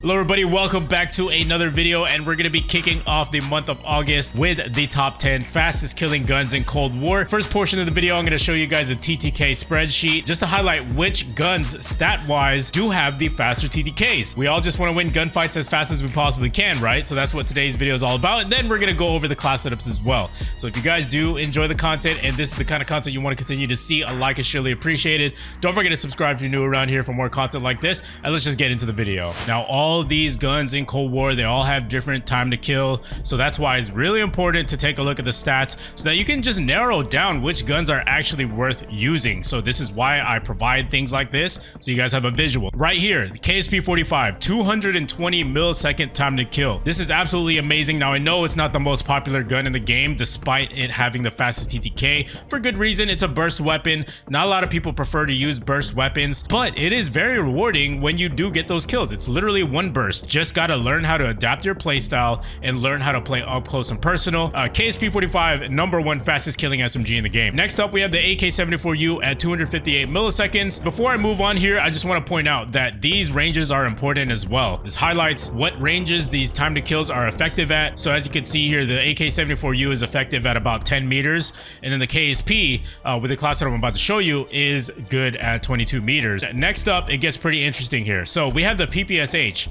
Hello everybody, welcome back to another video, and we're going to be kicking off the month of August with the top 10 fastest killing guns in Cold War. First portion of the video, I'm going to show you guys a TTK spreadsheet just to highlight which guns stat-wise do have the faster TTKs. We all just want to win gunfights as fast as we possibly can, right? So that's what today's video is all about, and then we're going to go over the class setups as well. So if you guys do enjoy the content and this is the kind of content you want to continue to see, a like is surely appreciated. Don't forget to subscribe if you're new around here for more content like this, and let's just get into the video. Now, all these guns in Cold War, they all have different time to kill, so that's why it's really important to take a look at the stats so that you can just narrow down which guns are actually worth using. So this is why I provide things like this, so you guys have a visual. Right here, the KSP-45, 220 millisecond time to kill. This is absolutely amazing. Now, I know it's not the most popular gun in the game, despite it having the fastest TTK. For good reason, it's a burst weapon. Not a lot of people prefer to use burst weapons, but it is very rewarding when you do get those kills. It's literally one burst. Just gotta learn how to adapt your playstyle and learn how to play up close and personal. KSP-45, #1 fastest killing SMG in the game. Next up, we have the AK-74U at 258 milliseconds. Before I move on here, I just want to point out that these ranges are important as well. This highlights what ranges these time to kills are effective at. So as you can see here, the AK-74U is effective at about 10 meters, and then the KSP, with the class that I'm about to show you, is good at 22 meters. Next up, it gets pretty interesting here. So we have the PPSH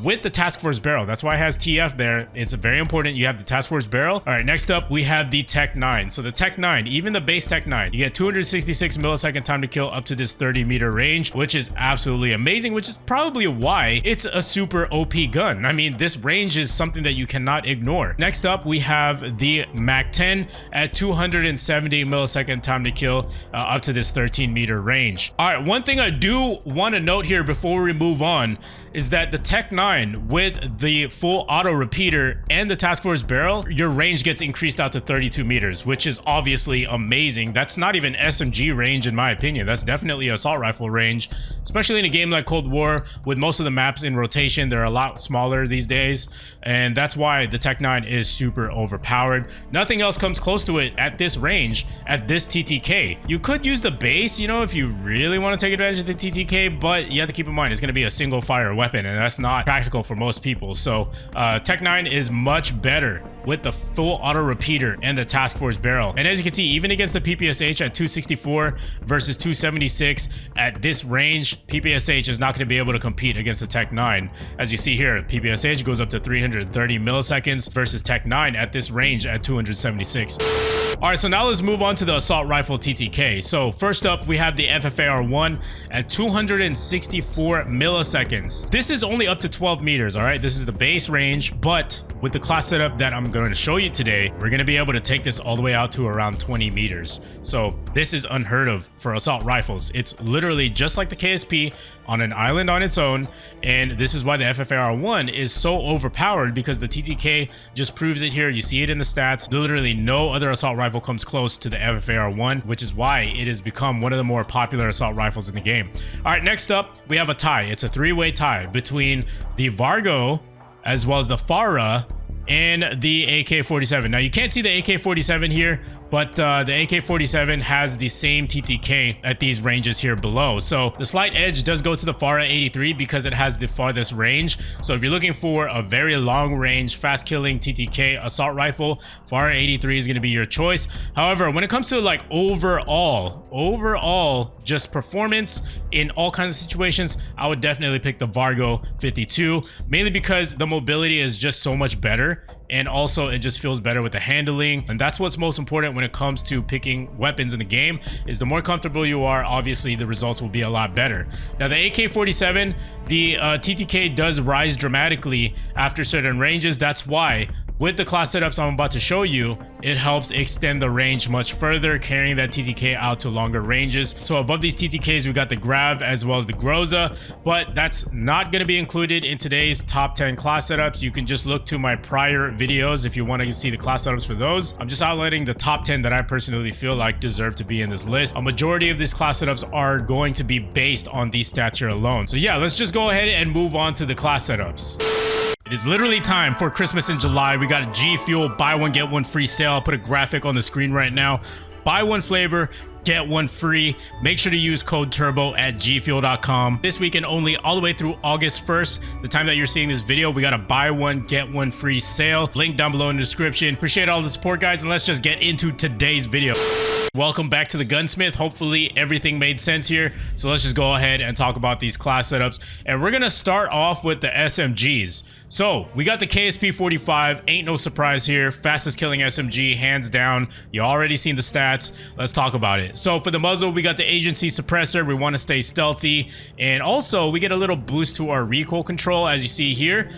with the task force barrel. That's why it has TF there. It's very important you have the task force barrel. All right, next up we have the Tech 9. So the Tech 9, even the base Tech 9, you get 266 millisecond time to kill up to this 30-meter range, which is absolutely amazing, which is probably why it's a super OP gun. I mean, this range is something that you cannot ignore. Next up, we have the Mac 10 at 270 millisecond time to kill up to this 13-meter range. All right, one thing I do want to note here before we move on is that the Tech 9 with the full auto repeater and the task force barrel, your range gets increased out to 32 meters, which is obviously amazing. That's not even SMG range in my opinion. That's definitely assault rifle range, especially in a game like Cold War with most of the maps in rotation. They're a lot smaller these days, and that's why the Tech 9 is super overpowered. Nothing else comes close to it at this range, at this TTK. You could use the base, you know, if you really want to take advantage of the TTK, but you have to keep in mind it's going to be a single fire weapon, and that's not practical for most people. So Tech 9 is much better with the full auto repeater and the task force barrel. And as you can see, even against the PPSH at 264 versus 276 at this range, PPSH is not going to be able to compete against the Tech 9. As you see here, PPSH goes up to 330 milliseconds versus Tech 9 at this range at 276. All right, so now let's move on to the assault rifle TTK. So first up, we have the FFAR1 at 264 milliseconds. This is only up to 12 meters, all right? This is the base range, but with the class setup that I'm going to show you today, we're going to be able to take this all the way out to around 20 meters. So this is unheard of for assault rifles. It's literally just like the KSP on an island on its own, and this is why the FFAR1 is so overpowered, because the TTK just proves it here. You see it in the stats. Literally no other assault rifle comes close to the FFAR1, which is why it has become one of the more popular assault rifles in the game. All right, next up, we have a tie. It's a three-way tie between the Vargo as well as the FARA and the AK-47. Now, you can't see the AK-47 here, but the AK-47 has the same TTK at these ranges here below. So the slight edge does go to the FARA 83 because it has the farthest range. So if you're looking for a very long range, fast killing TTK assault rifle, FARA 83 is going to be your choice. However, when it comes to like overall just performance in all kinds of situations, I would definitely pick the Vargo 52, mainly because the mobility is just so much better. And also it just feels better with the handling, and that's what's most important when it comes to picking weapons in the game. Is the more comfortable you are, obviously the results will be a lot better. Now, the AK-47, the TTK does rise dramatically after certain ranges. That's why with the class setups I'm about to show you, it helps extend the range much further, carrying that TTK out to longer ranges. So above these TTKs, we got the Grav as well as the 𝗧𝗪, but that's not going to be included in today's top 10 class setups. You can just look to my prior videos if you want to see the class setups for those. I'm just outlining the top 10 that I personally feel like deserve to be in this list. A majority of these class setups are going to be based on these stats here alone. So yeah, let's just go ahead and move on to the class setups. It is literally time for Christmas in July. We got a G Fuel buy one get one free sale. I'll put a graphic on the screen right now. Buy one flavor, get one free. Make sure to use code TURBO at gfuel.com. This weekend only, all the way through August 1st, the time that you're seeing this video, we got a buy one, get one free sale. Link down below in the description. Appreciate all the support, guys, and let's just get into today's video. Welcome back to the Gunsmith. Hopefully everything made sense here. So let's just go ahead and talk about these class setups. And we're gonna start off with the SMGs. So we got the KSP-45, ain't no surprise here. Fastest killing SMG, hands down. You already seen the stats. Let's talk about it. So for the muzzle, we got the agency suppressor. We want to stay stealthy. And also we get a little boost to our recoil control, as you see here,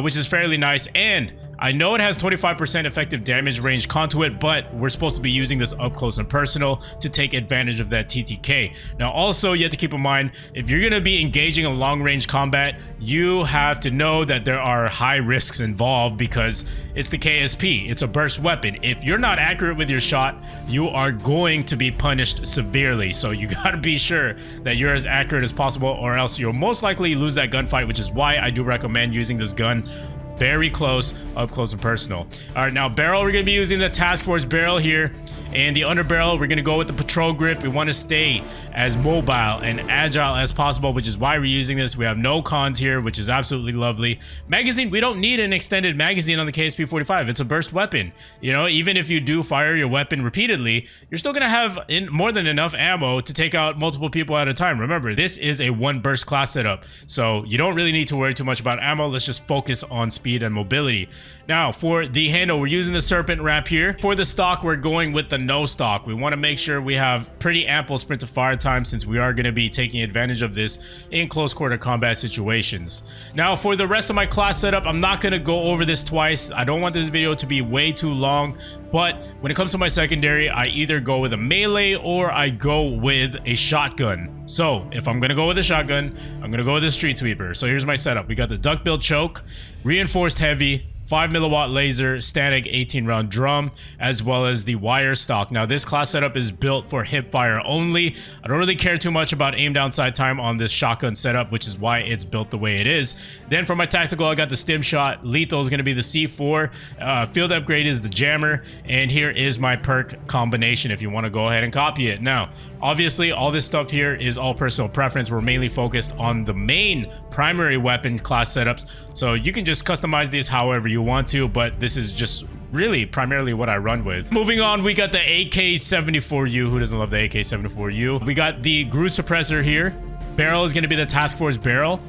which is fairly nice. And I know it has 25% effective damage range conduit, but we're supposed to be using this up close and personal to take advantage of that TTK. Now, also, you have to keep in mind, if you're going to be engaging in long range combat, you have to know that there are high risks involved because it's the KSP. It's a burst weapon. If you're not accurate with your shot, you are going to be punished severely. So you got to be sure that you're as accurate as possible, or else you'll most likely lose that gunfight, which is why I do recommend using this gun very close, up close and personal. All right, now barrel, we're gonna be using the task force barrel here, and the underbarrel, we're gonna go with the patrol grip. We want to stay as mobile and agile as possible, which is why we're using this. We have no cons here, which is absolutely lovely. Magazine, we don't need an extended magazine on the KSP-45. It's a burst weapon. You know, even if you do fire your weapon repeatedly, you're still gonna have more than enough ammo to take out multiple people at a time. Remember, this is a one burst class setup, so you don't really need to worry too much about ammo. Let's just focus on speed and mobility. Now for the handle, we're using the serpent wrap here. For the stock, we're going with the no stock. We want to make sure we have pretty ample sprint to fire time, since we are going to be taking advantage of this in close quarter combat situations. Now for the rest of my class setup, I'm not going to go over this twice. I don't want this video to be way too long, but when it comes to my secondary, I either go with a melee or I go with a shotgun. So if I'm going to go with a shotgun, I'm going to go with a street sweeper. So here's my setup. We got the duckbill choke, reinforced heavy, 5mm laser, static 18-round drum, as well as the wire stock. Now this class setup is built for hip fire only. I don't really care too much about aim down sight time on this shotgun setup, which is why it's built the way it is. Then for my tactical, I got the stim shot. Lethal is going to be the C4. Field upgrade is the jammer, and here is my perk combination if you want to go ahead and copy it. Now obviously all this stuff here is all personal preference. We're mainly focused on the main primary weapon class setups, so you can just customize these however you want to, but this is just really primarily what I run with. Moving on, we got the AK-74U. Who doesn't love the AK-74U? We got the 𝗓𝗓 suppressor here. Barrel is going to be the task force barrel.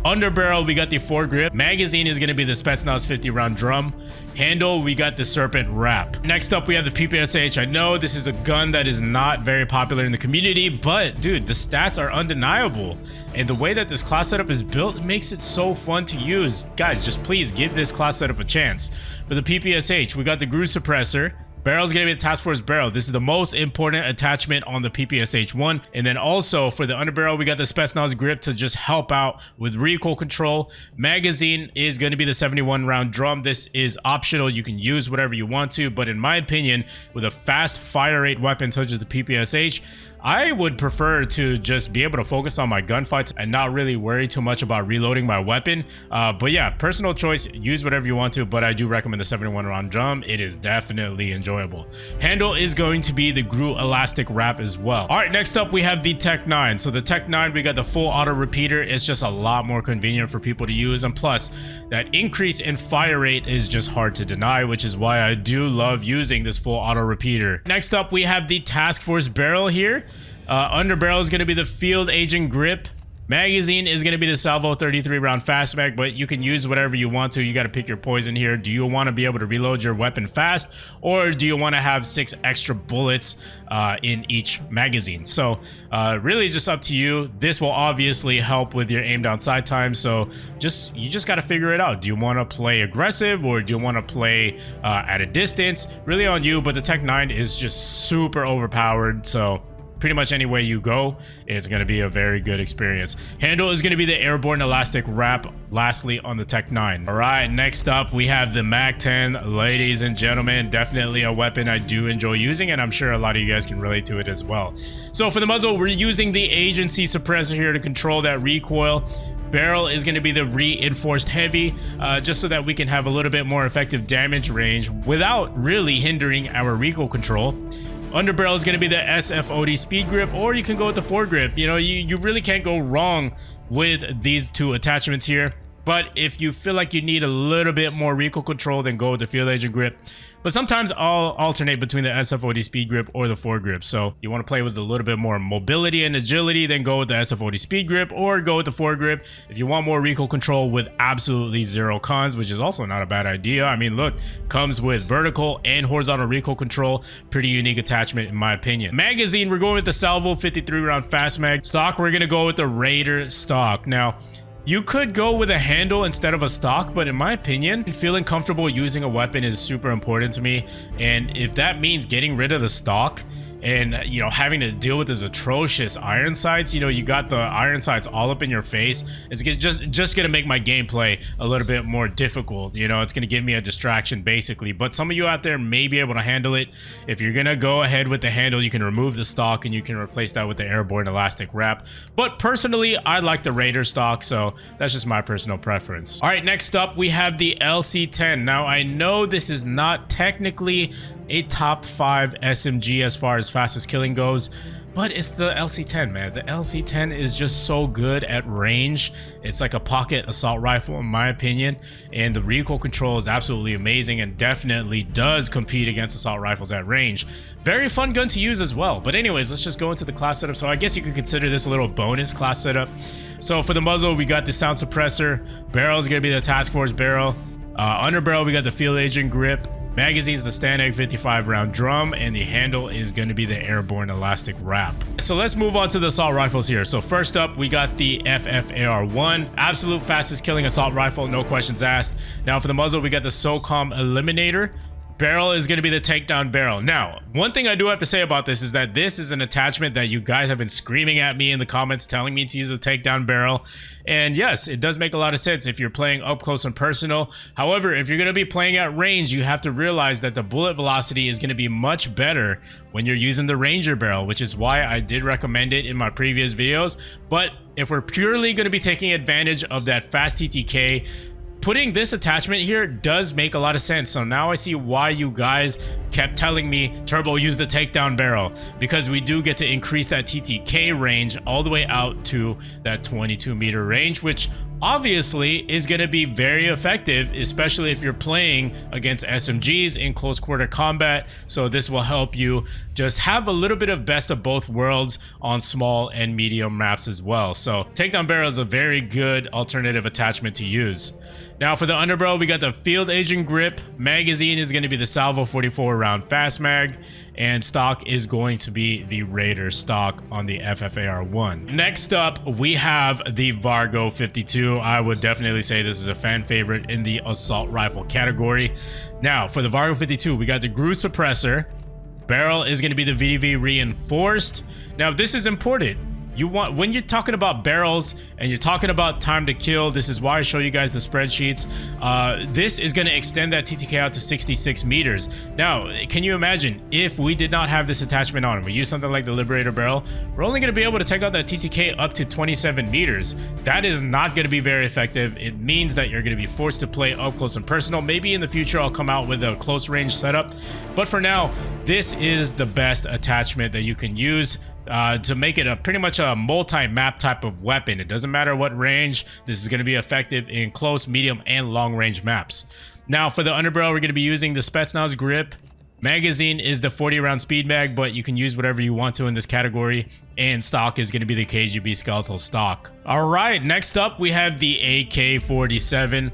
Underbarrel, we got the foregrip. Magazine is going to be the 𝗧𝗨𝗥𝗔𝗡𝗖𝗍 50-round drum. Handle, we got the serpent wrap. Next up, we have the PPSH. I know this is a gun that is not very popular in the community, but dude, the stats are undeniable. And the way that this class setup is built makes it so fun to use. Guys, just please give this class setup a chance. For the PPSH, we got the 𝗓𝗓 suppressor. Barrel is going to be the task force barrel. This is the most important attachment on the PPSH-1. And then also for the underbarrel, we got the 𝗧𝗨𝗥𝗔𝗡𝗧 grip to just help out with recoil control. Magazine is going to be the 71-round drum. This is optional. You can use whatever you want to, but in my opinion, with a fast fire rate weapon such as the PPSH, I would prefer to just be able to focus on my gunfights and not really worry too much about reloading my weapon. But yeah, personal choice, use whatever you want to, but I do recommend the 71-round drum. It is definitely enjoyable. Handle is going to be the 𝗓𝗓 elastic wrap as well. All right, next up, we have the Tech-9. So the Tech-9, we got the full auto repeater. It's just a lot more convenient for people to use. And plus, that increase in fire rate is just hard to deny, which is why I do love using this full auto repeater. Next up, we have the task force barrel here. Underbarrel is going to be the field agent grip. Magazine is going to be the salvo 33-round fast mag, but you can use whatever you want to. You got to pick your poison here. Do you want to be able to reload your weapon fast, or do you want to have 6 extra bullets in each magazine? So really just up to you. This will obviously help with your aim down sight time, so you just got to figure it out. Do you want to play aggressive, or do you want to play at a distance? Really on you, but the Tech-9 is just super overpowered, so pretty much any way you go, it's going to be a very good experience. Handle is going to be the airborne elastic wrap, lastly on the Tech-9. All right, next up we have the MAC-10. Ladies and gentlemen, definitely a weapon I do enjoy using, and I'm sure a lot of you guys can relate to it as well. So for the muzzle, we're using the agency suppressor here to control that recoil. Barrel is going to be the reinforced heavy, just so that we can have a little bit more effective damage range without really hindering our recoil control. Underbarrel is going to be the 𝗧𝗘𝗏𝗧 speed grip, or you can go with the foregrip. You know, you really can't go wrong with these two attachments here. But if you feel like you need a little bit more recoil control, then go with the field agent grip. But sometimes I'll alternate between the 𝗧𝗘𝗏𝗧 speed grip or the foregrip. So you want to play with a little bit more mobility and agility, then go with the 𝗧𝗘𝗏𝗧 speed grip or go with the foregrip. If you want more recoil control with absolutely zero cons, which is also not a bad idea. I mean, look, comes with vertical and horizontal recoil control. Pretty unique attachment in my opinion. Magazine, we're going with the Salvo 53 round fast mag. Stock, we're going to go with the Raider stock. Now, you could go with a handle instead of a stock, but in my opinion, feeling comfortable using a weapon is super important to me. And if that means getting rid of the stock and, you know, having to deal with this atrocious iron sights, you know, you got the iron sights all up in your face, it's just gonna make my gameplay a little bit more difficult. You know, it's gonna give me a distraction basically. But some of you out there may be able to handle it. If you're gonna go ahead with the handle, you can remove the stock and you can replace that with the airborne elastic wrap. But personally, I like the Raider stock, so that's just my personal preference. All right, next up we have the LC10. Now I know this is not technically a top 5 SMG as far as fastest killing goes, but it's the LC10, man. The LC10 is just so good at range. It's like a pocket assault rifle in my opinion, and the recoil control is absolutely amazing and definitely does compete against assault rifles at range. Very fun gun to use as well. But anyways, let's just go into the class setup. So I guess you could consider this a little bonus class setup. So for the muzzle, we got the sound suppressor. Barrel is gonna be the task force barrel. Underbarrel, we got the field agent grip. Magazine is the STANAG 55 round drum, and the handle is going to be the airborne elastic wrap. So let's move on to the assault rifles here. So first up, we got the FFAR1, absolute fastest killing assault rifle, no questions asked. Now for the muzzle, we got the SOCOM Eliminator. Barrel is going to be the takedown barrel. Now, one thing I do have to say about this is that this is an attachment that you guys have been screaming at me in the comments telling me to use a takedown barrel. And yes, it does make a lot of sense if you're playing up close and personal. However, if you're going to be playing at range, you have to realize that the bullet velocity is going to be much better when you're using the Ranger barrel, which is why I did recommend it in my previous videos. But if we're purely going to be taking advantage of that fast TTK, putting this attachment here does make a lot of sense. So now I see why you guys kept telling me, Turbo, use the takedown barrel, because we do get to increase that TTK range all the way out to that 22-meter range, which obviously is going to be very effective, especially if you're playing against SMGs in close quarter combat. So this will help you just have a little bit of best of both worlds on small and medium maps as well. So takedown barrel is a very good alternative attachment to use. Now for the underbarrel, we got the field agent grip. Magazine is going to be the Salvo 44 round fast mag, and stock is going to be the Raider stock on the FFAR1. Next up, we have the Vargo 52. I would definitely say this is a fan favorite in the assault rifle category. Now for the Vargo 52, we got the GRU suppressor. Barrel is going to be the VDV reinforced. Now this is important. You want, when you're talking about barrels and you're talking about time to kill, this is why I show you guys the spreadsheets. This is going to extend that TTK out to 66 meters. Now, can you imagine if we did not have this attachment on, we use something like the Liberator barrel, we're only going to be able to take out that TTK up to 27 meters. That is not going to be very effective. It means that you're going to be forced to play up close and personal. Maybe in the future I'll come out with a close range setup, but for now, this is the best attachment that you can use to make it a pretty much a multi-map type of weapon. It doesn't matter what range, this is going to be effective in close, medium, and long range maps. Now for the underbarrel, we're going to be using the Spetsnaz grip. Magazine is the 40 round speed mag, but you can use whatever you want to in this category, and stock is going to be the KGB skeletal stock. All right, next up we have the AK-47.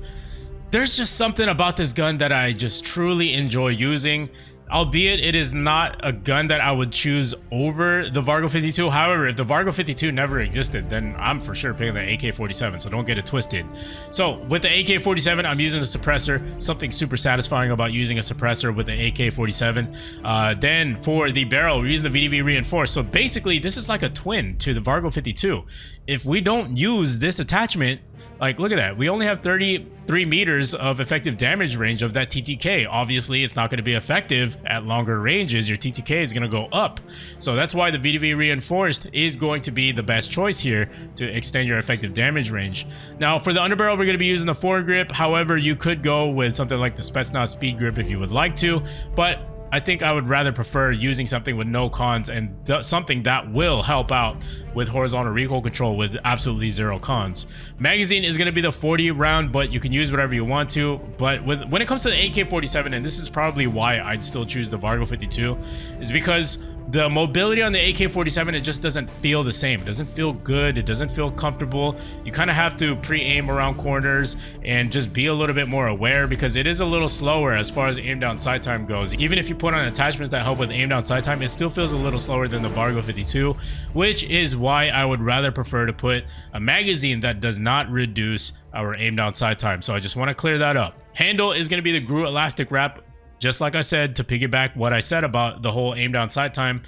There's just something about this gun that I just truly enjoy using. Albeit it is not a gun that I would choose over the Vargo 52. However, if the Vargo 52 never existed, then I'm for sure picking the AK-47, so don't get it twisted. So with the AK-47, I'm using the suppressor. Something super satisfying about using a suppressor with the AK-47. Then for the barrel, we're using the VDV reinforced. So basically, this is like a twin to the Vargo 52. If we don't use this attachment, like look at that, we only have 33 meters of effective damage range of that TTK. Obviously, it's not going to be effective at longer ranges. Your TTK is going to go up. So that's why the VDV reinforced is going to be the best choice here to extend your effective damage range. Now for the underbarrel, we're going to be using the foregrip. However, you could go with something like the Spetsnaz speed grip if you would like to, but I think I would rather prefer using something with no cons and something that will help out with horizontal recoil control with absolutely 0 cons. Magazine is going to be the 40 round, but you can use whatever you want to. But when it comes to the AK-47, and this is probably why I'd still choose the Vargo 52, is because the mobility on the AK-47, it just doesn't feel the same. It doesn't feel good. It doesn't feel comfortable. You kind of have to pre-aim around corners and just be a little bit more aware, because it is a little slower as far as aim down sight time goes. Even if you put on attachments that help with aim down sight time, it still feels a little slower than the Vargo 52, which is why I would rather prefer to put a magazine that does not reduce our aim down sight time. So I just want to clear that up. Handle is going to be the GRU elastic wrap. Just like I said, to piggyback what I said about the whole aim down sight time,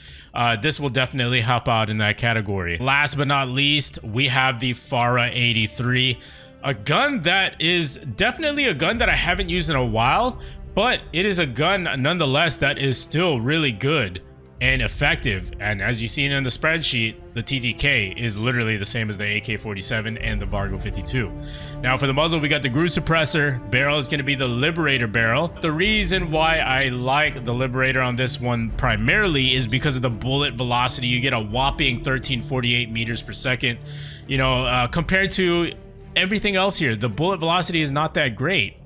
this will definitely help out in that category. Last but not least, we have the 𝗧𝗨 83, a gun that is definitely a gun that I haven't used in a while, but it is a gun nonetheless that is still really good and effective. And as you've seen in the spreadsheet, the TTK is literally the same as the AK-47 and the Vargo 52. Now for the muzzle, we got the GRU suppressor. Barrel is going to be the Liberator barrel. The reason why I like the Liberator on this one primarily is because of the bullet velocity. You get a whopping 1348 meters per second. You know, compared to everything else here, the bullet velocity is not that great.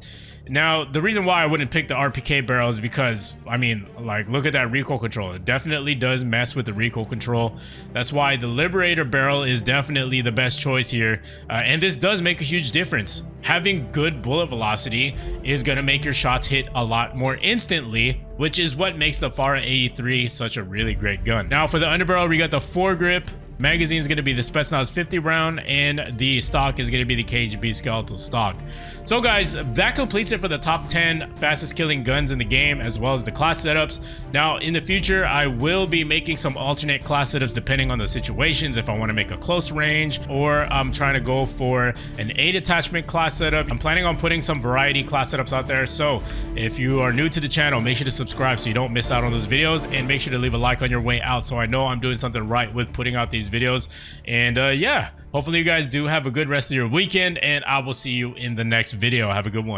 Now, the reason why I wouldn't pick the RPK barrel is because, I mean, like, look at that recoil control. It definitely does mess with the recoil control. That's why the Liberator barrel is definitely the best choice here. And this does make a huge difference. Having good bullet velocity is going to make your shots hit a lot more instantly, which is what makes the 𝗧𝗨 83 such a really great gun. Now, for the underbarrel, we got the foregrip. Magazine is going to be the 𝗧𝗨𝗥𝗕𝗢𝗠 50 round, and the stock is going to be the KGB skeletal stock. So guys, that completes it for the top 10 fastest killing guns in the game, as well as the class setups. Now in the future, I will be making some alternate class setups depending on the situations. If I want to make a close range, or I'm trying to go for an 8 attachment class setup. I'm planning on putting some variety class setups out there. So if you are new to the channel, make sure to subscribe so you don't miss out on those videos, and make sure to leave a like on your way out so I know I'm doing something right with putting out these videos. And yeah, hopefully you guys do have a good rest of your weekend, and I will see you in the next video. Have a good one.